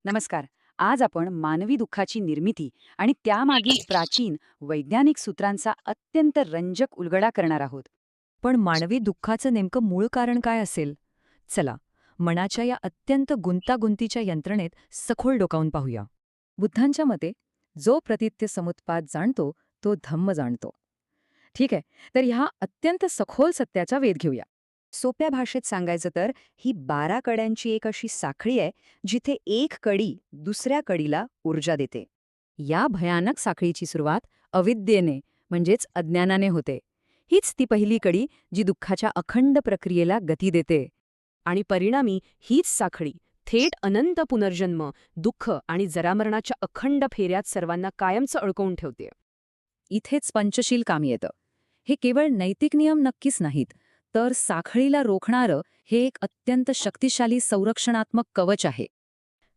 नमस्कार. आज आपण मानवी दुःखाची निर्मिती आणि त्यामागील प्राचीन वैज्ञानिक सूत्रांचा अत्यंत रंजक उलगडा करणार आहोत. पण मानवी दुःखाचं नेमकं मूळ कारण काय असेल? चला, मनाच्या या अत्यंत गुंतागुंतीच्या यंत्रणेत सखोल डोकावून पाहूया. बुद्धांच्या मते जो प्रतित्य समुत्पाद जाणतो तो धम्म जाणतो. ठीक आहे, तर ह्या अत्यंत सखोल सत्याचा वेध घेऊया. सोप्या भाषेत सांगायचं तर ही 12 कड्यांची एक अशी साखळी आहे जिथे एक कडी दुसऱ्या कडीला ऊर्जा देते. या भयानक साखळीची सुरुवात अविद्येने म्हणजेच अज्ञानाने होते. हीच ती पहिली कडी जी दुःखाच्या अखंड प्रक्रियेला गती देते. आणि परिणामी हीच साखळी थेट अनंत पुनर्जन्म, दुःख आणि जरामरणाच्या अखंड फेऱ्यात सर्वांना कायमचं अडकवून ठेवते. इथेच पंचशील कामी येतं. हे केवळ नैतिक नियम नक्कीच नाहीत, तर साखळीला रोखणारं हे एक अत्यंत शक्तिशाली संरक्षणात्मक कवच आहे.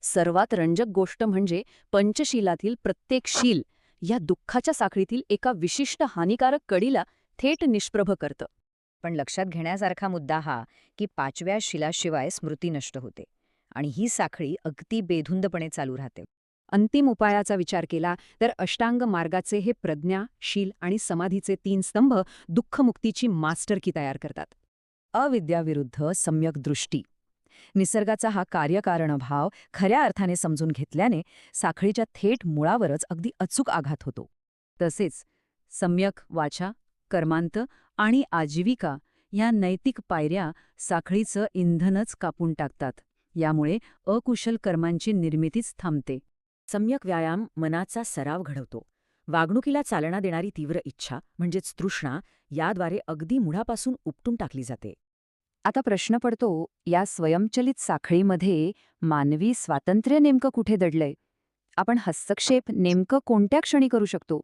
सर्वात रंजक गोष्ट म्हणजे पंचशीलातील प्रत्येक शील या दुःखाच्या साखळीतील एका विशिष्ट हानिकारक कडीला थेट निष्प्रभ करतं. पण लक्षात घेण्यासारखा मुद्दा हा की 5व्या शिलाशिवाय स्मृती नष्ट होते आणि ही साखळी अगदी बेधुंदपणे चालू राहते. अंतिम उपायाचा विचार केला तर अष्टांग मार्गाचे हे प्रज्ञा, शील आणि समाधीचे 3 स्तंभ दुःखमुक्तीची मास्टरकी तयार करतात. अविद्याविरुद्ध सम्यक दृष्टी. निसर्गाचा हा कार्यकारणभाव खऱ्या अर्थाने समजून घेतल्याने साखळीच्या थेट मुळावरच अगदी अचूक आघात होतो. तसेच सम्यक वाचा, कर्मांत आणि आजीविका या नैतिक पायऱ्या साखळीचं इंधनच कापून टाकतात. यामुळे अकुशल कर्मांची निर्मितीच थांबते. सम्यक व्यायाम मनाचा सराव घडवतो. वागणुकीला चालना देणारी तीव्र इच्छा म्हणजेच तृष्णा याद्वारे अगदी मुळापासून उपटून टाकली जाते. आता प्रश्न पडतो, या स्वयंचलित साखळीमध्ये मानवी स्वातंत्र्य नेमकं कुठे दडलंय? आपण हस्तक्षेप नेमकं कोणत्या क्षणी करू शकतो?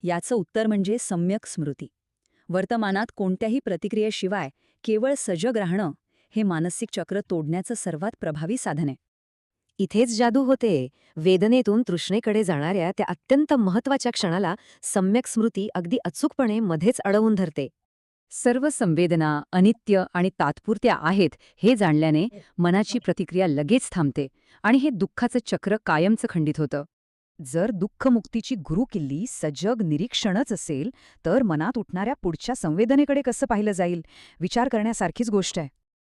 याचं उत्तर म्हणजे सम्यक स्मृती. वर्तमानात कोणत्याही प्रतिक्रियेशिवाय केवळ सजग राहणं हे मानसिक चक्र तोडण्याचं सर्वात प्रभावी साधन आहे. इथेच जादू होते. वेदनेतून तृष्णेकडे जाणाऱ्या त्या अत्यंत महत्वाच्या क्षणाला सम्यक स्मृती अगदी अचूकपणे मध्येच अडवून धरते. सर्व संवेदना अनित्य आणि तात्पुरत्या आहेत हे जाणल्याने मनाची प्रतिक्रिया लगेच थांबते आणि हे दुःखाचं चक्र कायमचं खंडित होतं. जर दुःखमुक्तीची गुरुकिल्ली सजग निरीक्षणच असेल तर मनात उठणाऱ्या पुढच्या संवेदनेकडे कसं पाहिलं जाईल, विचार करण्यासारखीच गोष्ट आहे.